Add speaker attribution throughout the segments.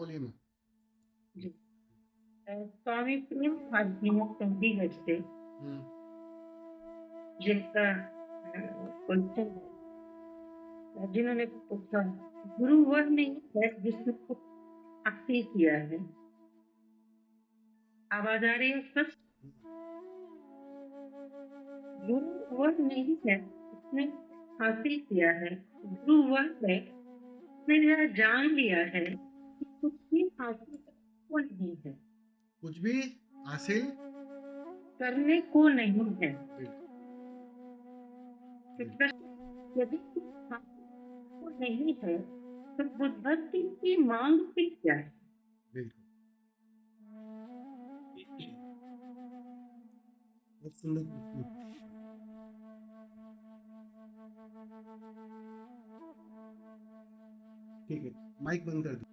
Speaker 1: बोलिए ना।
Speaker 2: जी। स्वामी प्रेम जी चंडीगढ़ से
Speaker 1: हम्म।
Speaker 2: जिनका क्वेश्चन है, जिन्होंने पूछा, गुरु वह नहीं है जिसने कुछ हासिल किया है। आवाज आ रही है स्पष्ट? गुरु वह नहीं है जिसने हासिल किया है। गुरु वह है जिसने यह जान लिया है कि कुछ भी हासिल को नहीं है,
Speaker 1: कुछ भी हासिल
Speaker 2: करने को नहीं है।
Speaker 1: बिल्कुल
Speaker 2: तो
Speaker 1: बिल्कुल
Speaker 2: प्रश्न, यदि कुछ हासिल को नहीं है तो बुद्धि की मांग फिर क्या है?
Speaker 1: बिल्कुल। बहुत सुंदर प्रश्न। ठीक है, माइक बंद कर दो।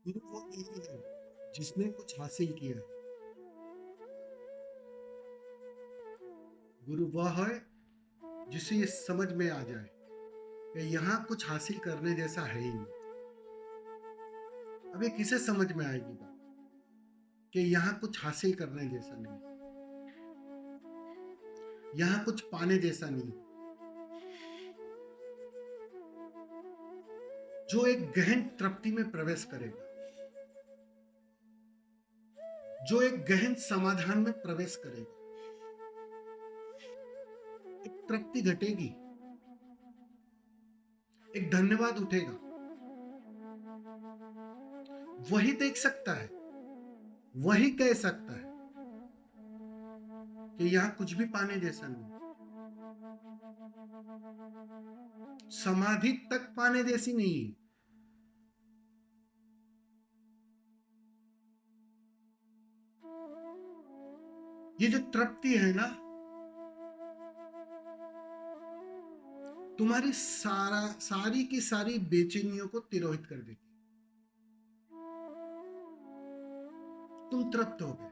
Speaker 1: गुरु वो नहीं है जिसने कुछ हासिल किया है। गुरु वह है जिसे ये समझ में आ जाए कि यहाँ कुछ हासिल करने जैसा है ही नहीं। अब ये किसे समझ में आएगी बात कि यहाँ कुछ हासिल करने जैसा नहीं, यहाँ कुछ पाने जैसा नहीं। जो एक गहन तृप्ति में प्रवेश करेगा, जो एक गहन समाधान में प्रवेश करेगा, एक तृप्ति घटेगी, एक धन्यवाद उठेगा, वही देख सकता है, वही कह सकता है कि यहां कुछ भी पाने जैसा नहीं। समाधि तक पाने जैसी नहीं है। ये जो तृप्ति है ना, तुम्हारी सारी की सारी बेचैनियों को तिरोहित कर देती। तुम तृप्त हो गए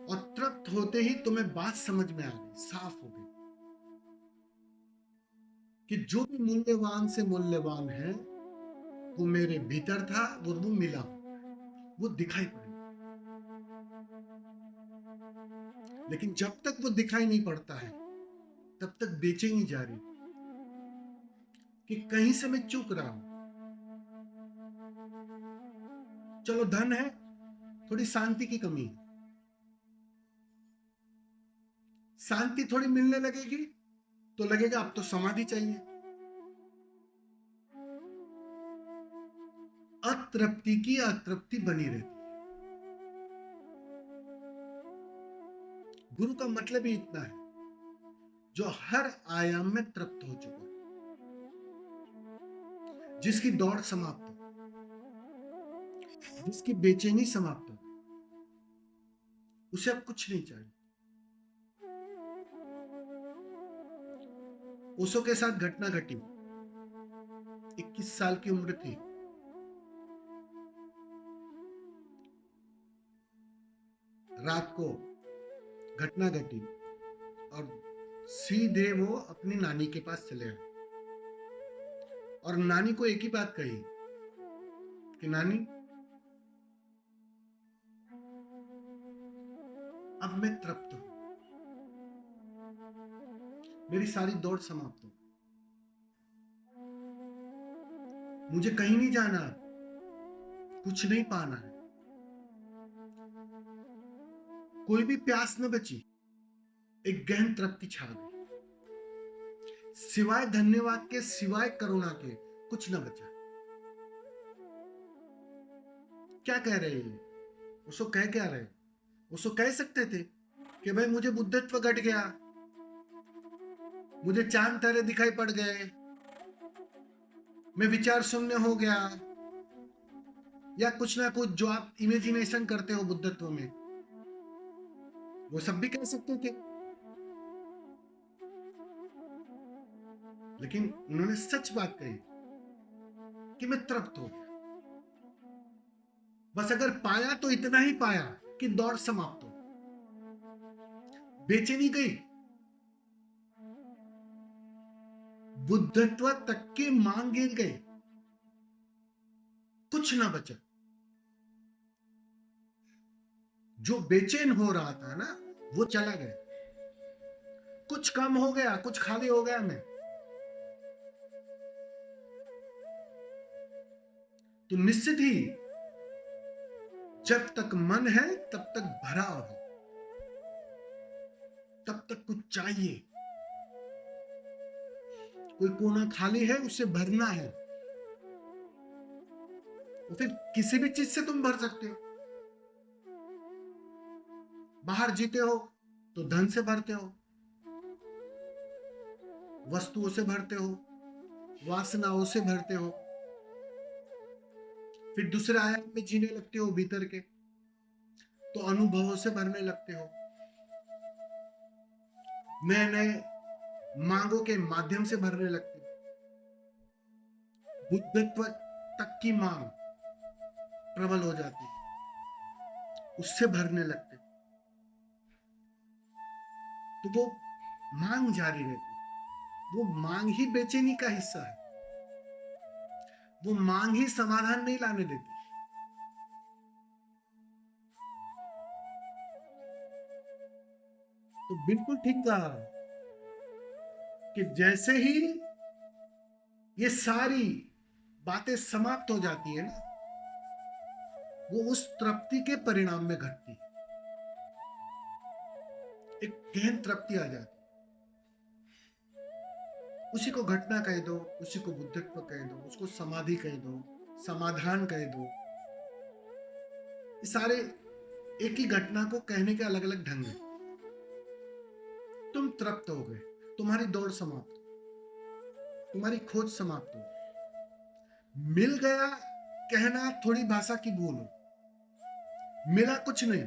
Speaker 1: और तृप्त होते ही तुम्हें बात समझ में आ गई, साफ हो गई कि जो भी मूल्यवान से मूल्यवान है वो मेरे भीतर था और वो मिला, वो दिखाई पड़ेगा। लेकिन जब तक वो दिखाई नहीं पड़ता है तब तक बेचैनी जारी कि कहीं से मैं चूक रहा हूं। चलो धन है, थोड़ी शांति की कमी है, शांति थोड़ी मिलने लगेगी तो लगेगा अब तो समाधि चाहिए। अतृप्ति की अतृप्ति बनी रहती है। गुरु का मतलब ही इतना है, जो हर आयाम में तृप्त हो चुका है, जिसकी दौड़ समाप्त हो, जिसकी बेचैनी समाप्त हो, उसे अब कुछ नहीं चाहिए। ओशो के साथ घटना घटी, 21 साल की उम्र थी। रात को घटना घटी और सीधे वो अपनी नानी के पास चले आए और नानी को एक ही बात कही कि नानी, अब मैं तृप्त हूं, मेरी सारी दौड़ समाप्त हो, मुझे कहीं नहीं जाना, कुछ नहीं पाना है, कोई भी प्यास न बची। एक गहन तृप्ति छा गई, सिवाय धन्यवाद के, सिवाय करुणा के कुछ न बचा। क्या कह रहे हैं? उसको कह क्या रहे? उसको कह सकते थे कि भाई मुझे बुद्धत्व घट गया, मुझे चांद तारे दिखाई पड़ गए, मैं विचार शून्य हो गया, या कुछ ना कुछ जो आप इमेजिनेशन करते हो बुद्धत्व में, वो सब भी कह सकते थे। लेकिन उन्होंने सच बात कही कि मैं तृप्त हो गया। बस अगर पाया तो इतना ही पाया कि दौड़ समाप्त हो, बेचैनी गई, बुद्धत्व तक की मांग गिर गई, कुछ ना बचा। जो बेचैन हो रहा था ना, वो चला गया। कुछ कम हो गया, कुछ खाली हो गया मैं। तो निश्चित ही जब तक मन है तब तक भरा है, तब तक कुछ चाहिए। कोई कोना खाली है, उसे भरना है। तो फिर किसी भी चीज से तुम भर सकते हो। बाहर जीते हो तो धन से भरते हो, वस्तुओं से भरते हो, वासनाओं से भरते हो। फिर दूसरे आयाम में जीने लगते हो भीतर के, तो अनुभवों से भरने लगते हो, नए नए मांगों के माध्यम से भरने लगते हो। बुद्धत्व तक की मांग प्रबल हो जाती है, उससे भरने लगते हो। तो वो मांग जारी रहती है। वो मांग ही बेचैनी का हिस्सा है। वो मांग ही समाधान नहीं लाने देती। तो बिल्कुल ठीक कहा कि जैसे ही ये सारी बातें समाप्त हो जाती है ना, वो उस तृप्ति के परिणाम में घटती है। एक गहन तृप्ति आ जाती है। उसी को घटना कह दो, उसी को बुद्धत्व कह दो, उसको समाधि कह दो, समाधान कह दो। ये सारे एक ही घटना को कहने के अलग अलग ढंग हैं। तुम तृप्त हो गए, तुम्हारी दौड़ समाप्त, तुम्हारी खोज समाप्त हो। मिल गया कहना थोड़ी भाषा की भूल हो, मिला कुछ नहीं।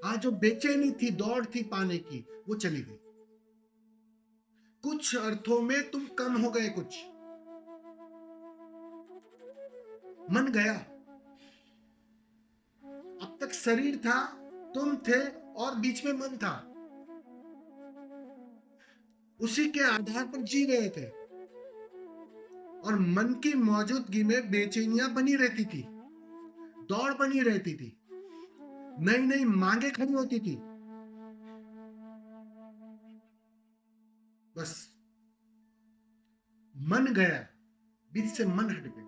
Speaker 1: आज जो बेचैनी थी, दौड़ थी पाने की, वो चली गई। कुछ अर्थों में तुम कम हो गए, कुछ मन गया। अब तक शरीर था, तुम थे, और बीच में मन था। उसी के आधार पर जी रहे थे, और मन की मौजूदगी में बेचैनियां बनी रहती थी, दौड़ बनी रहती थी, नई नई मांगे खड़ी होती थी। बस मन गया, बीच से मन हट गया।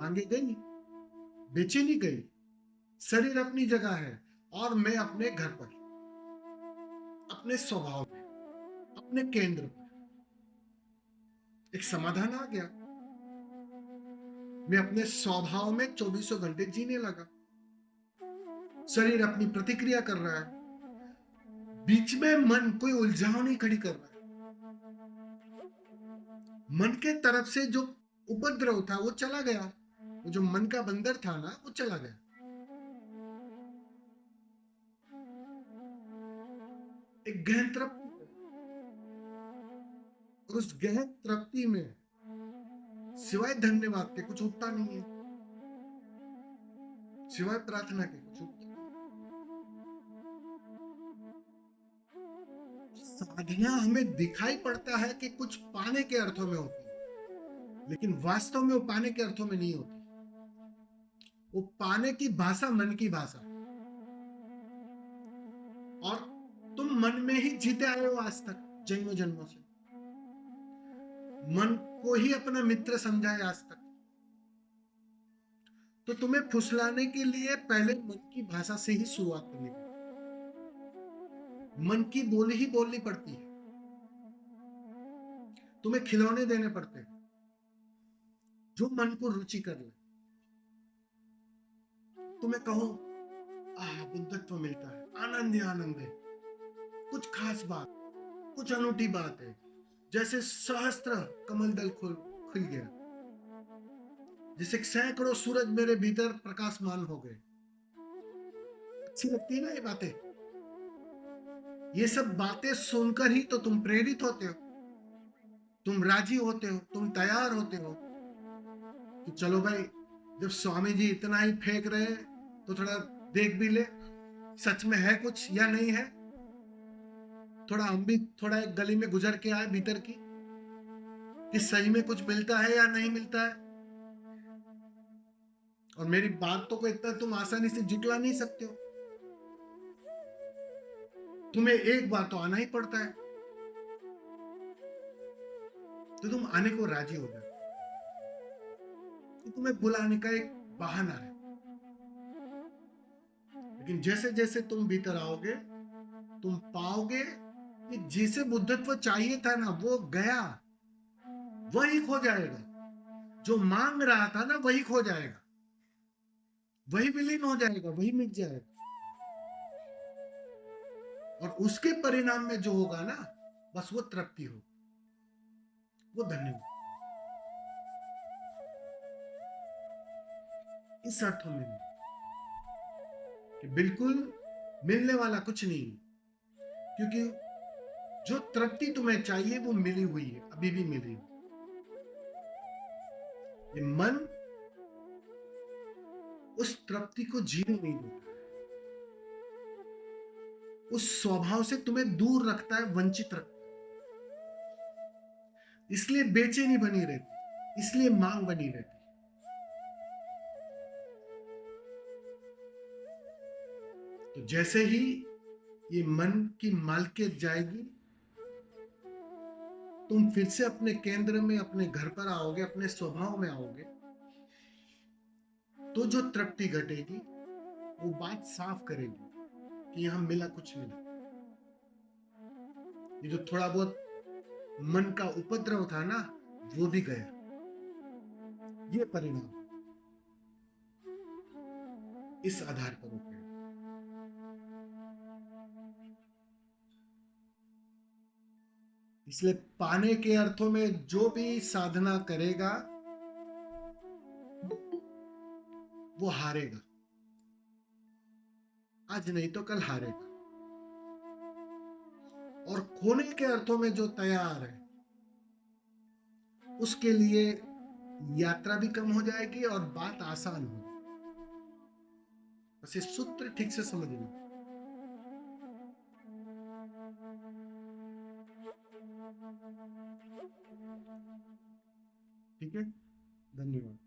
Speaker 1: मांगे गई, बेचैनी गई, शरीर अपनी जगह है, और मैं अपने घर पर, अपने स्वभाव में, अपने केंद्र पर। एक समाधान आ गया। मैं अपने स्वभाव में 24 घंटे जीने लगा। शरीर अपनी प्रतिक्रिया कर रहा है, बीच में मन कोई उलझाव नहीं खड़ी कर रहा है। मन के तरफ से जो उपद्रव था वो चला गया। वो जो मन का बंदर था ना, वो चला गया। एक गहन तृप्ति, और उस गहन तृप्ति में सिवाय धन्यवाद के कुछ उठता नहीं है, सिवाय प्रार्थना के कुछ उठता नहीं। साधना हमें दिखाई पड़ता है कि कुछ पाने के अर्थों में होती है, लेकिन वास्तव में वो पाने के अर्थों में नहीं होती। वो पाने की भाषा मन की भाषा, और तुम मन में ही जीते आए हो आज तक, जन्मों जन्मों से। मन को ही अपना मित्र समझा है आज तक। तो तुम्हें फुसलाने के लिए पहले मन की भाषा से ही शुरुआत करनी पड़ती, मन की बोली ही बोलनी पड़ती है। तुम्हें खिलौने देने पड़ते हैं जो मन को रुचि कर ले। तुम्हें कहो बुद्धत्व मिलता है, आनंद ही आनंद है, कुछ खास बात, कुछ अनूठी बात है, जैसे सहस्त्र कमल दल खुल गया, जैसे सैकड़ों सूरज मेरे भीतर प्रकाशमान हो गए। अच्छी लगती है ना ये बातें? ये सब बातें सुनकर ही तो तुम प्रेरित होते हो, तुम राजी होते हो, तुम तैयार होते हो कि चलो भाई, जब स्वामी जी इतना ही फेंक रहे तो थोड़ा देख भी ले, सच में है कुछ या नहीं है। थोड़ा हम भी थोड़ा एक गली में गुजर के आए भीतर की, कि सही में कुछ मिलता है या नहीं मिलता है। और मेरी बातों को इतना तुम आसानी से जुटला नहीं सकते हो, तुम्हें एक बार तो आना ही पड़ता है, तो तुम आने को राजी हो जाओ, तो तुम्हें बुलाने का एक बहाना है। लेकिन जैसे जैसे तुम भीतर आओगे, तुम पाओगे कि जिसे बुद्धत्व चाहिए था ना, वो गया, वही खो जाएगा। जो मांग रहा था ना, वही खो जाएगा, वही विलीन हो जाएगा, वही मिट जाएगा। और उसके परिणाम में जो होगा ना, बस वो तृप्ति हो, वो धन्यवाद। इस अर्थों में नहीं कि बिल्कुल मिलने वाला कुछ नहीं, क्योंकि जो तृप्ति तुम्हें चाहिए वो मिली हुई है, अभी भी मिली हुई। ये मन उस तृप्ति को जीने नहीं देता, उस स्वभाव से तुम्हें दूर रखता है, वंचित रखता है। इसलिए बेचैनी बनी रहती, इसलिए मांग बनी रहती। तो जैसे ही ये मन की मालकियत जाएगी, तुम फिर से अपने केंद्र में, अपने घर पर आओगे, अपने स्वभाव में आओगे, तो जो तृप्ति घटेगी वो बात साफ करेगी कि यहां मिला कुछ मिला। ये जो थोड़ा बहुत मन का उपद्रव था ना, वो भी गया। ये परिणाम इस आधार पर होते हैं। इसलिए पाने के अर्थों में जो भी साधना करेगा वो हारेगा, आज नहीं तो कल हारेगा। और खोने के अर्थों में जो तैयार है, उसके लिए यात्रा भी कम हो जाएगी और बात आसान होगी। बस ये सूत्र ठीक से समझना। ठीक है, धन्यवाद।